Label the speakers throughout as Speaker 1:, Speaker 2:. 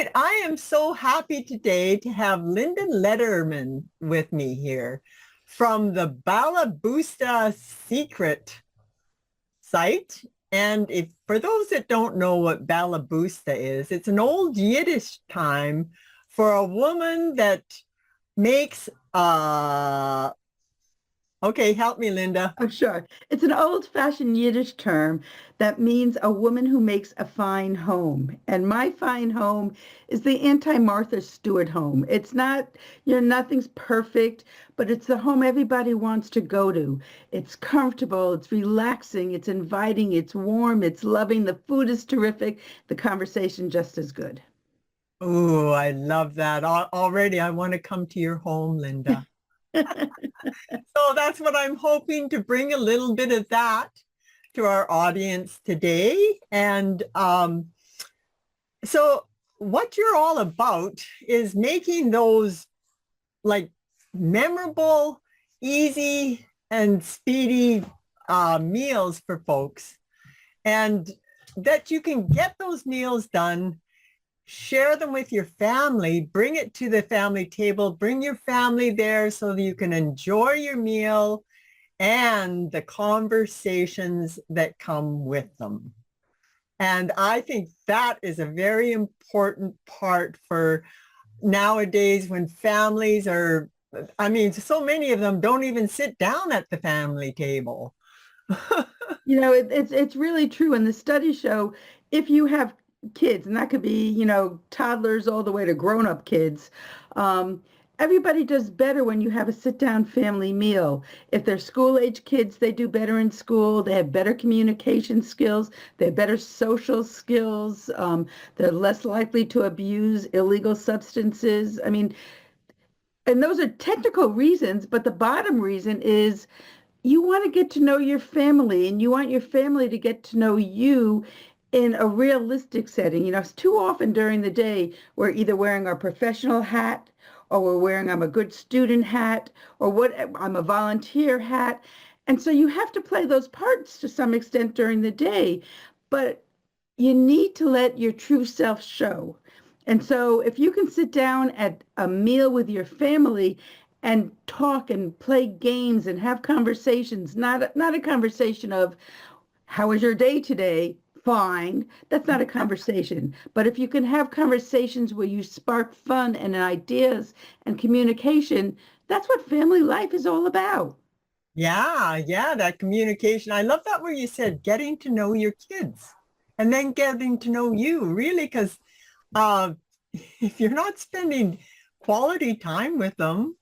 Speaker 1: right. I am so happy today to have Linda Lederman with me here from the Balaboosta Secret site. And if for those that don't know what Balaboosta is, it's an old Yiddish time for a woman that makes okay, help me, Linda.
Speaker 2: Oh, sure. It's an old-fashioned Yiddish term that means a woman who makes a fine home. And my fine home is the anti-Martha Stewart home. It's not, nothing's perfect, but it's the home everybody wants to go to. It's comfortable, it's relaxing, it's inviting, it's warm, it's loving. The food is terrific. The conversation just as good.
Speaker 1: Oh, I love that. Already, I want to come to your home, Linda. So that's what I'm hoping to bring a little bit of that to our audience today. And so what you're all about is making those like memorable, easy, and speedy meals for folks. And that you can get those meals done, share them with your family, bring it to the family table, bring your family there so that you can enjoy your meal and the conversations that come with them. And I think that is a very important part for nowadays when families are, I mean, so many of them don't even sit down at the family table.
Speaker 2: It's really true. And the studies show if you have kids, and that could be, toddlers all the way to grown-up kids, everybody does better when you have a sit-down family meal. If they're school-age kids, they do better in school. They have better communication skills. They have better social skills. They're less likely to abuse illegal substances. I mean, and those are technical reasons, but the bottom reason is you want to get to know your family and you want your family to get to know you in a realistic setting. It's too often during the day we're either wearing our professional hat or we're wearing I'm a good student hat or what I'm a volunteer hat. And so you have to play those parts to some extent during the day, but you need to let your true self show. And so if you can sit down at a meal with your family and talk and play games and have conversations, not a conversation of how was your day today? Fine. That's not a conversation. But if you can have conversations where you spark fun and ideas and communication, that's what family life is all about.
Speaker 1: Yeah, that communication. I love that where you said getting to know your kids and then getting to know you, really, because uh, if you're not spending quality time with them,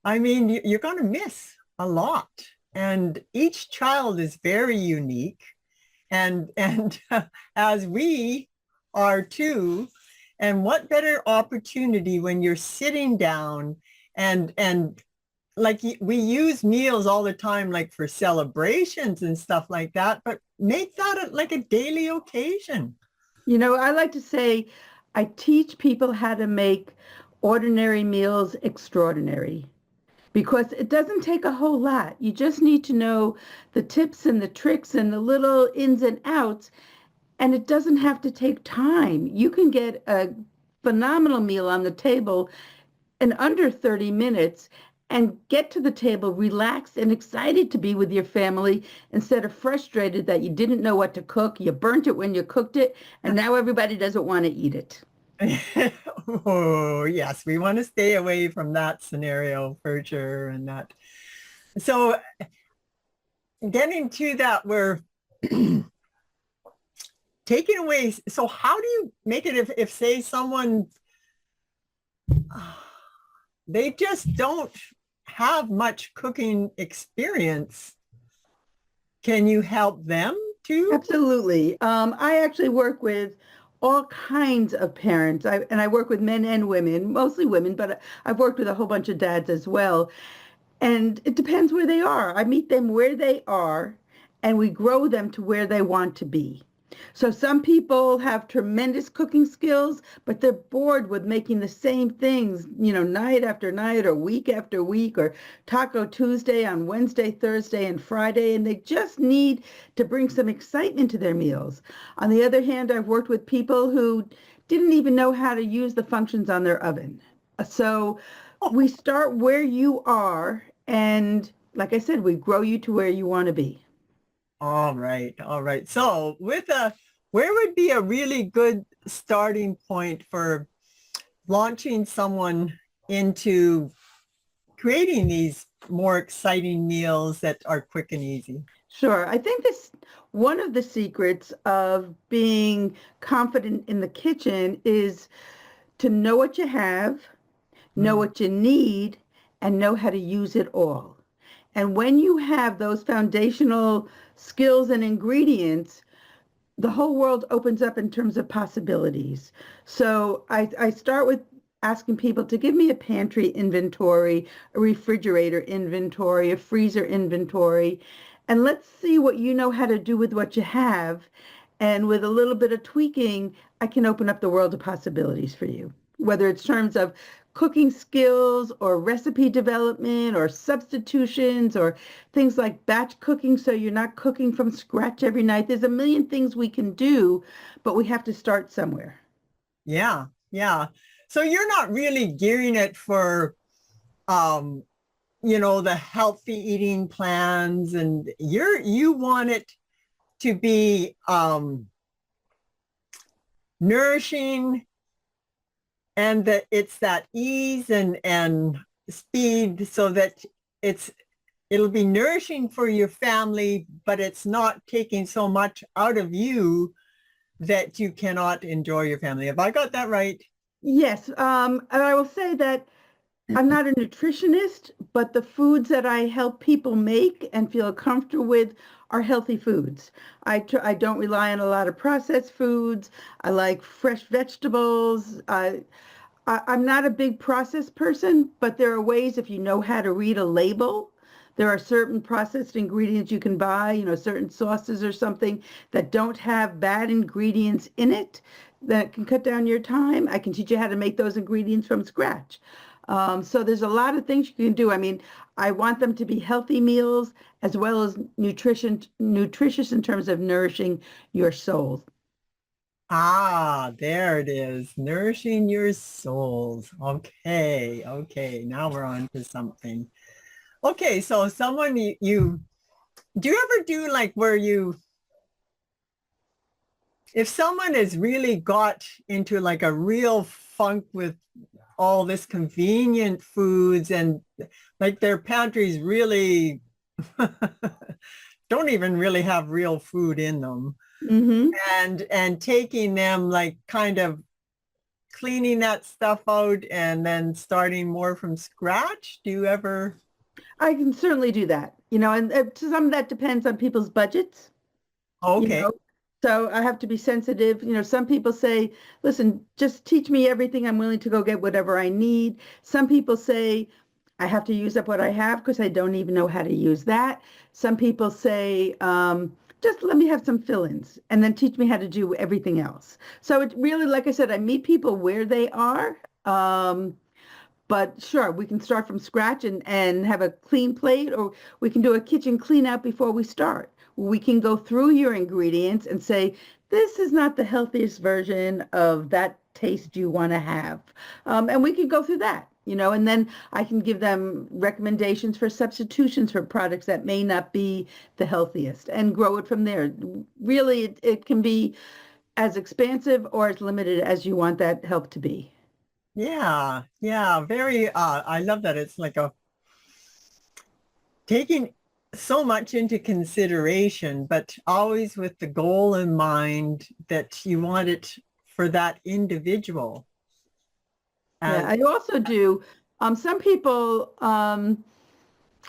Speaker 1: I mean, you're going to miss a lot. And each child is very unique. And as we are too, and what better opportunity when you're sitting down and like we use meals all the time, like for celebrations and stuff like that, but make that like a daily occasion.
Speaker 2: I like to say I teach people how to make ordinary meals extraordinary because it doesn't take a whole lot. You just need to know the tips and the tricks and the little ins and outs, and it doesn't have to take time. You can get a phenomenal meal on the table in under 30 minutes and get to the table relaxed and excited to be with your family instead of frustrated that you didn't know what to cook, you burnt it when you cooked it, and now everybody doesn't want to eat it.
Speaker 1: Oh, yes, we want to stay away from that scenario for sure. And that, so getting to that, we're taking away. So how do you make it if say someone, they just don't have much cooking experience? Can you help them too?
Speaker 2: Absolutely. I actually work with all kinds of parents. I work with men and women, mostly women, but I've worked with a whole bunch of dads as well. And it depends where they are. I meet them where they are, and we grow them to where they want to be. So some people have tremendous cooking skills, but they're bored with making the same things, night after night or week after week or Taco Tuesday on Wednesday, Thursday, and Friday, and they just need to bring some excitement to their meals. On the other hand, I've worked with people who didn't even know how to use the functions on their oven. So we start where you are, and like I said, we grow you to where you want to be.
Speaker 1: All right. All right. So where would be a really good starting point for launching someone into creating these more exciting meals that are quick and easy?
Speaker 2: Sure. I think this one of the secrets of being confident in the kitchen is to know what you have, know
Speaker 1: Mm.
Speaker 2: what you need, and know how to use it all. And when you have those foundational skills and ingredients, the whole world opens up in terms of possibilities. So I start with asking people to give me a pantry inventory, a refrigerator inventory, a freezer inventory, and let's see what you know how to do with what you have. And with a little bit of tweaking, I can open up the world of possibilities for you, whether it's terms of cooking skills or recipe development or substitutions or things like batch cooking so you're not cooking from scratch every night. There's a million things we can do, but we have to start somewhere.
Speaker 1: Yeah. Yeah. So you're not really gearing it for um the healthy eating plans, and you want it to be nourishing, and that it's that ease and speed, so that it'll be nourishing for your family, but it's not taking so much out of you that you cannot enjoy your family. Have I got that right?
Speaker 2: Yes, and I will say that I'm not a nutritionist, but the foods that I help people make and feel comfortable with are healthy foods. I don't rely on a lot of processed foods. I like fresh vegetables. I'm not a big processed person, but there are ways if you know how to read a label. There are certain processed ingredients you can buy, certain sauces or something that don't have bad ingredients in it that can cut down your time. I can teach you how to make those ingredients from scratch. So there's a lot of things you can do. I mean, I want them to be healthy meals as well as nutritious in terms of nourishing your soul.
Speaker 1: Ah, there it is. Nourishing your souls. Okay. Okay. Now we're on to something. Okay. So someone do you ever do like where if someone has really got into like a real funk with all this convenient foods, and like their pantries really don't even really have real food in them,
Speaker 2: Hmm.
Speaker 1: and taking them, like, kind of cleaning that stuff out and then starting more from scratch? Do you ever?
Speaker 2: I can certainly do that, and some of that depends on people's budgets. you
Speaker 1: Okay.
Speaker 2: know. So I have to be sensitive. Some people say, listen, just teach me everything. I'm willing to go get whatever I need. Some people say, I have to use up what I have because I don't even know how to use that. Some people say, just let me have some fill-ins and then teach me how to do everything else. So it really, like I said, I meet people where they are. But sure, we can start from scratch and have a clean plate, or we can do a kitchen clean out before we start. We can go through your ingredients and say, this is not the healthiest version of that taste you want to have. And we can go through that, and then I can give them recommendations for substitutions for products that may not be the healthiest and grow it from there. Really, it can be as expansive or as limited as you want that help to be.
Speaker 1: Yeah. Yeah. Very, I love that. It's like a taking so much into consideration, but always with the goal in mind that you want it for that individual.
Speaker 2: Yeah,
Speaker 1: And
Speaker 2: I also do. Some people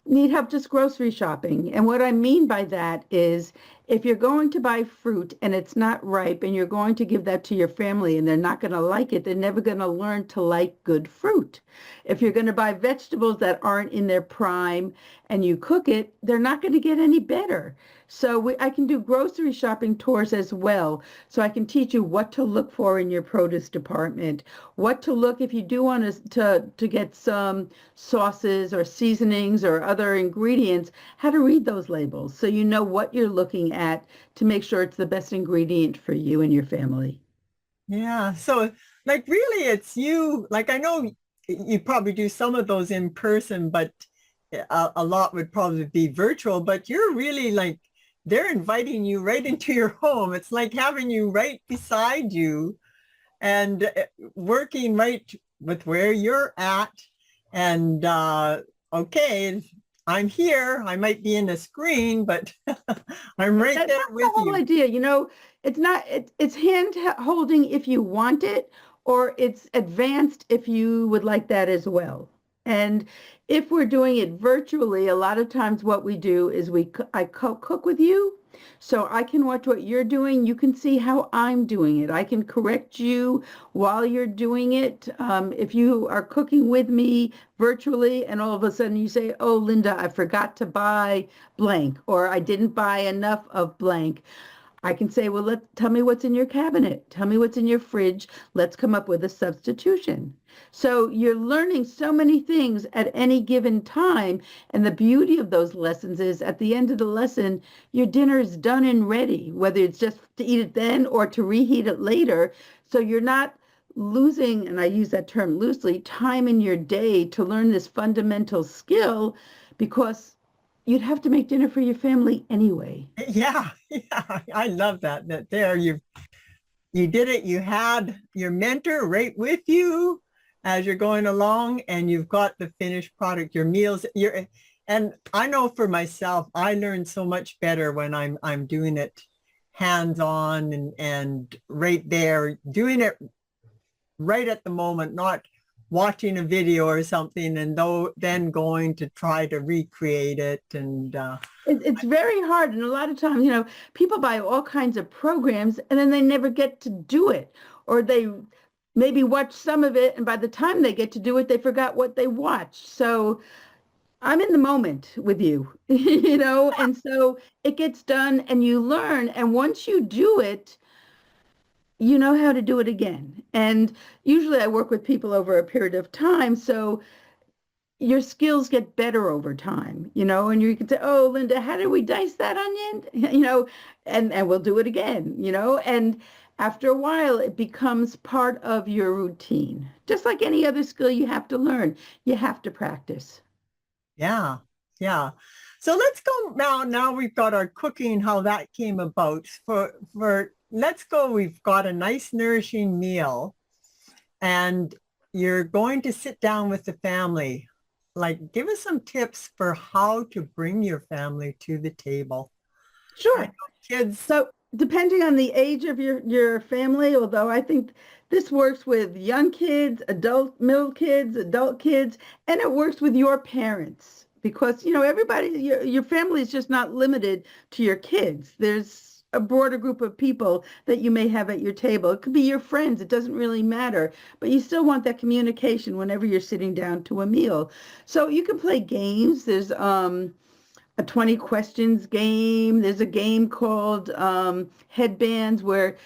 Speaker 2: need help just grocery shopping. And what I mean by that is if you're going to buy fruit and it's not ripe and you're going to give that to your family and they're not going to like it, they're never going to learn to like good fruit. If you're going to buy vegetables that aren't in their prime and you cook it, they're not going to get any better. So I can do grocery shopping tours as well. So I can teach you what to look for in your produce department, what to look if you do want to get some sauces or seasonings or other ingredients, how to read those labels so you know what you're looking at to make sure it's the best ingredient for you and your family.
Speaker 1: Yeah. So like really it's you, like I know you probably do some of those in person, but a lot would probably be virtual, but you're really like they're inviting you right into your home. It's like having you right beside you and working right with where you're at. And okay, I'm here. I might be in the screen, but I'm right there
Speaker 2: That's the
Speaker 1: with
Speaker 2: whole
Speaker 1: you.
Speaker 2: idea. It's not, it's hand holding if you want it, or it's advanced if you would like that as well. And if we're doing it virtually, a lot of times what we do is I cook with you. So I can watch what you're doing. You can see how I'm doing it. I can correct you while you're doing it. If you are cooking with me virtually and all of a sudden you say, oh, Linda, I forgot to buy blank, or I didn't buy enough of blank. I can say, well, tell me what's in your cabinet. Tell me what's in your fridge. Let's come up with a substitution. So you're learning so many things at any given time. And the beauty of those lessons is at the end of the lesson, your dinner is done and ready, whether it's just to eat it then or to reheat it later. So you're not losing, and I use that term loosely, time in your day to learn this fundamental skill, because you'd have to make dinner for your family anyway.
Speaker 1: Yeah, yeah, I love that. That there you did it. You had your mentor right with you as you're going along, and you've got the finished product, your meals. And I know for myself, I learn so much better when I'm doing it hands on and right there, doing it right at the moment, not watching a video or something and then going to try to recreate it. And
Speaker 2: It's very hard. And a lot of times, people buy all kinds of programs and then they never get to do it. Or they maybe watch some of it. And by the time they get to do it, they forgot what they watched. So I'm in the moment with you, and so it gets done and you learn. And once you do it, you know how to do it again. And usually I work with people over a period of time. So your skills get better over time, and you can say, oh, Linda, how did we dice that onion? And we'll do it again, and after a while, it becomes part of your routine. Just like any other skill you have to learn, you have to practice.
Speaker 1: yeah, yeah. So let's go now. Now we've got our cooking, how that came about. For let's go. We've got a nice nourishing meal, and you're going to sit down with the family. Like, give us some tips for how to bring your family to the table. I know
Speaker 2: Sure.
Speaker 1: kids.
Speaker 2: So depending on the age of your family, although I think this works with young kids, middle kids, adult kids, and it works with your parents, because everybody, your family is just not limited to your kids. There's a broader group of people that you may have at your table. It could be your friends. It doesn't really matter, but you still want that communication whenever you're sitting down to a meal. So you can play games. There's a 20 questions game. There's a game called Headbands, where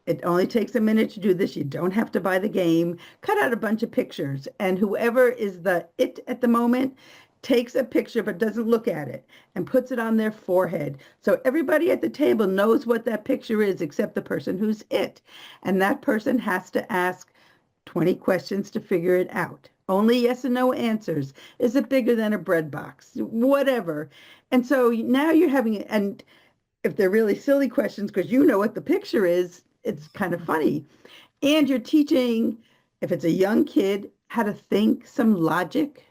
Speaker 2: it only takes a minute to do this. You don't have to buy the game. Cut out a bunch of pictures, and whoever is the it at the moment takes a picture but doesn't look at it and puts it on their forehead. So everybody at the table knows what that picture is except the person who's it. And that person has to ask 20 questions to figure it out. Only yes and no answers. Is it bigger than a bread box? Whatever. And so now you're having, and if they're really silly questions, because you know what the picture is, it's kind of funny. And you're teaching, if it's a young kid, how to think, some logic,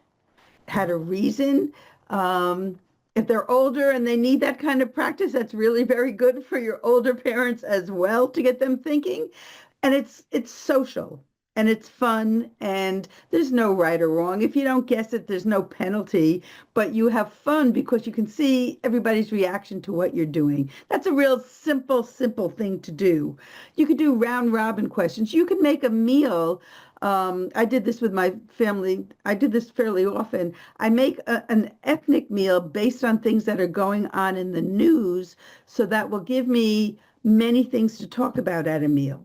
Speaker 2: how to reason. If they're older and they need that kind of practice, that's really very good for your older parents as well, to get them thinking. And it's social and it's fun, and there's no right or wrong. If you don't guess it, there's no penalty, but you have fun because you can see everybody's reaction to what you're doing. That's a real simple thing to do. You could do round robin questions. You could make a meal. I did this with my family. I did this fairly often. I make an ethnic meal based on things that are going on in the news, so that will give me many things to talk about at a meal.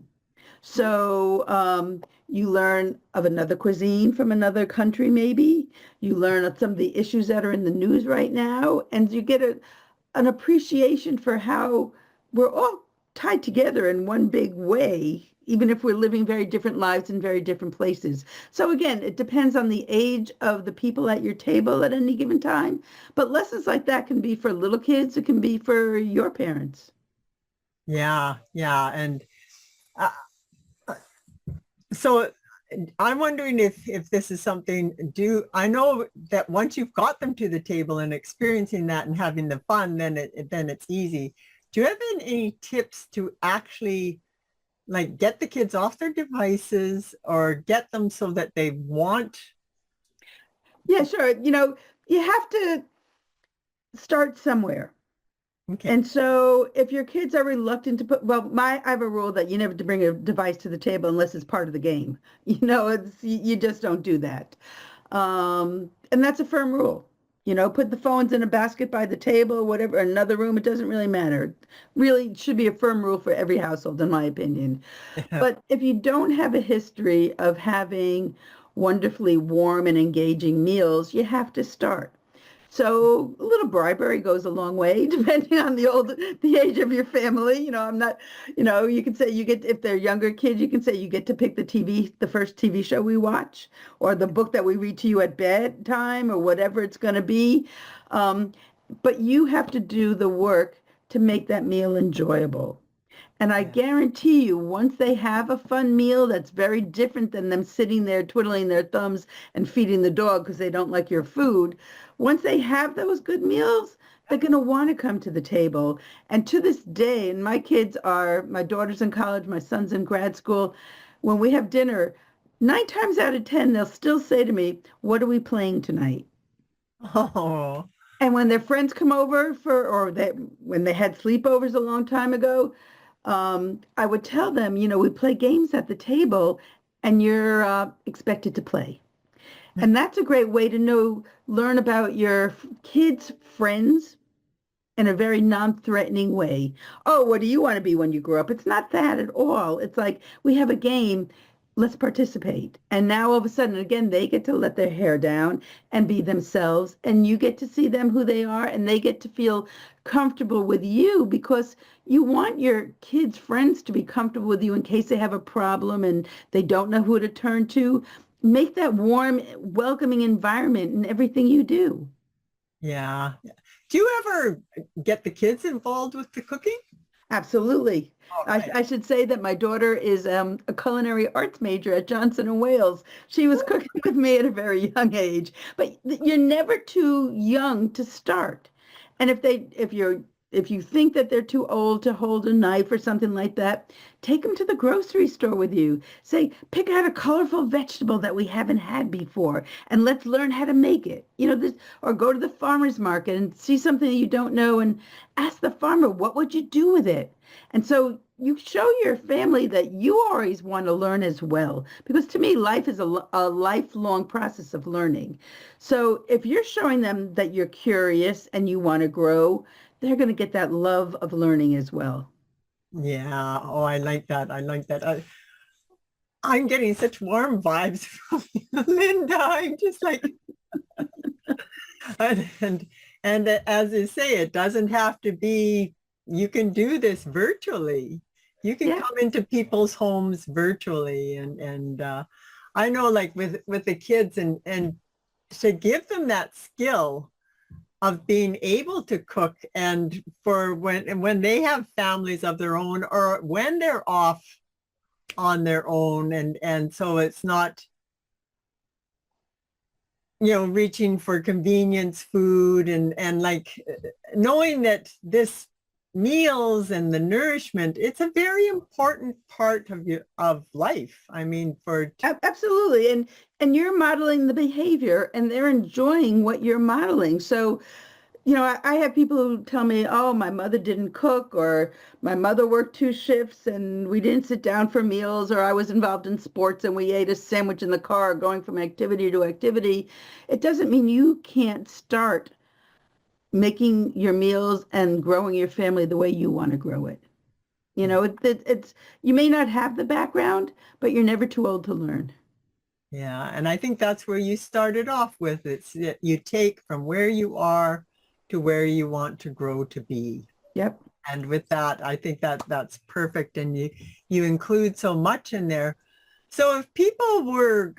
Speaker 2: So you learn of another cuisine from another country, maybe. You learn of some of the issues that are in the news right now, and you get an appreciation for how we're all tied together in one big way, even if we're living very different lives in very different places. So again, it depends on the age of the people at your table at any given time. But lessons like that can be for little kids. It can be for your parents.
Speaker 1: Yeah, yeah. And uh, so I'm wondering if this is something, I know that once you've got them to the table and experiencing that and having the fun, then it's easy. Do you have any tips to actually like get the kids off their devices or get them so that they want?
Speaker 2: Yeah, sure. You have to start somewhere.
Speaker 1: Okay.
Speaker 2: And so if your kids are reluctant to I have a rule that you never to bring a device to the table unless it's part of the game. You just don't do that. And that's a firm rule. Put the phones in a basket by the table, whatever, another room, it doesn't really matter. Really should be a firm rule for every household, in my opinion. But if you don't have a history of having wonderfully warm and engaging meals, you have to start. So a little bribery goes a long way, depending on the age of your family. I'm not, you can say if they're younger kids, you can say you get to pick the first TV show we watch, or the book that we read to you at bedtime, or whatever it's going to be. But you have to do the work to make that meal enjoyable. And I
Speaker 1: Yeah.
Speaker 2: guarantee you, once they have a fun meal that's very different than them sitting there twiddling their thumbs and feeding the dog because they don't like your food, once they have those good meals, they're going to want to come to the table. And to this day, and my daughter's in college, my son's in grad school, when we have dinner, 9 times out of 10, they'll still say to me, "What are we playing tonight?"
Speaker 1: Oh,
Speaker 2: And when their friends come over when they had sleepovers a long time ago, I would tell them, we play games at the table and you're expected to play. And that's a great way to learn about your kids' friends in a very non-threatening way. Oh, what do you want to be when you grow up? It's not that at all. It's like, we have a game. Let's participate. And now all of a sudden, again, they get to let their hair down and be themselves. And you get to see them who they are, and they get to feel comfortable with you because you want your kids' friends to be comfortable with you in case they have a problem and they don't know who to turn to. Make that warm, welcoming environment in everything you do.
Speaker 1: yeah. Do you ever get the kids involved with the cooking?
Speaker 2: Absolutely.
Speaker 1: All
Speaker 2: I,
Speaker 1: right.
Speaker 2: I should say that my daughter is a culinary arts major at Johnson and Wales. She was cooking with me at a very young age, but you're never too young to start. And if you think that they're too old to hold a knife or something like that, take them to the grocery store with you. Say, pick out a colorful vegetable that we haven't had before, and let's learn how to make it. Or go to the farmer's market and see something that you don't know and ask the farmer, what would you do with it? And so you show your family that you always want to learn as well. Because to me, life is a lifelong process of learning. So if you're showing them that you're curious and you want to grow, they're going to get that love of learning as well.
Speaker 1: Yeah. Oh, I like that. I like that. I'm getting such warm vibes from you, Linda. I'm just like, and, and, and as you say, it doesn't have to be, you can do this virtually. You can
Speaker 2: Yeah.
Speaker 1: come into people's homes virtually. And I know like with the kids and to give them that skill of being able to cook and for when they have families of their own or when they're off on their own and so it's not reaching for convenience food and like knowing that this meals and the nourishment, it's a very important part of life. I mean,
Speaker 2: Absolutely. And you're modeling the behavior and they're enjoying what you're modeling. So I have people who tell me, oh, my mother didn't cook, or my mother worked 2 shifts and we didn't sit down for meals, or I was involved in sports and we ate a sandwich in the car going from activity to activity. It doesn't mean you can't start making your meals and growing your family the way you want to grow it. It's you may not have the background, but you're never too old to learn.
Speaker 1: yeah, and I think that's where you started off with. It's that you take from where you are to where you want to grow to be.
Speaker 2: Yep.
Speaker 1: And with that, I think that that's perfect. And you include so much in there. So if people were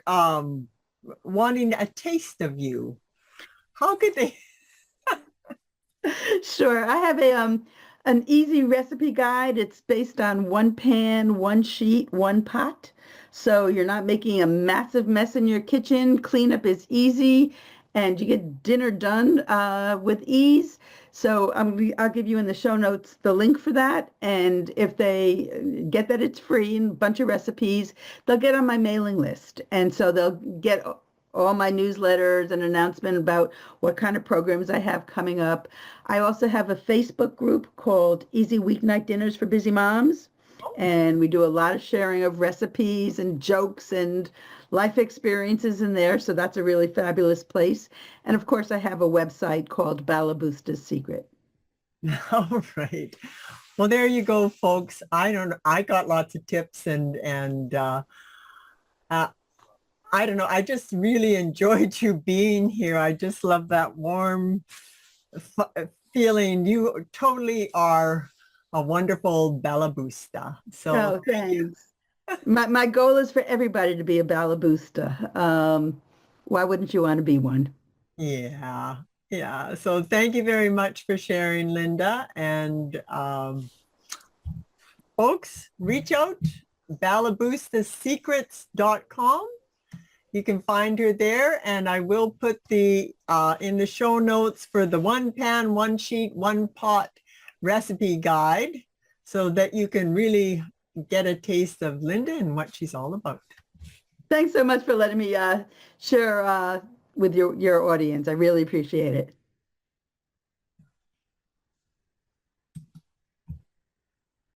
Speaker 1: wanting a taste of you, how could they?
Speaker 2: Sure. I have a an easy recipe guide. It's based on one pan, one sheet, one pot. So you're not making a massive mess in your kitchen. Cleanup is easy and you get dinner done with ease. So I'll give you in the show notes the link for that. And if they get that it's free and a bunch of recipes, they'll get on my mailing list. And so they'll get all my newsletters and announcement about what kind of programs I have coming up. I also have a Facebook group called Easy Weeknight Dinners for Busy Moms. And we do a lot of sharing of recipes and jokes and life experiences in there. So that's a really fabulous place. And of course, I have a website called Balaboosta's Secret.
Speaker 1: All right. Well, there you go, folks. I got lots of tips and I don't know. I just really enjoyed you being here. I just love that warm feeling. You totally are a wonderful Balaboosta. So
Speaker 2: Oh, thanks. My goal is for everybody to be a Balaboosta. Why wouldn't you want to be one?
Speaker 1: yeah, yeah. So thank you very much for sharing, Linda. And folks, reach out, balaboostasecrets.com. You can find her there, and I will put the in the show notes for the one pan, one sheet, one pot recipe guide so that you can really get a taste of Linda and what she's all about.
Speaker 2: Thanks so much for letting me share with your audience. I really appreciate it.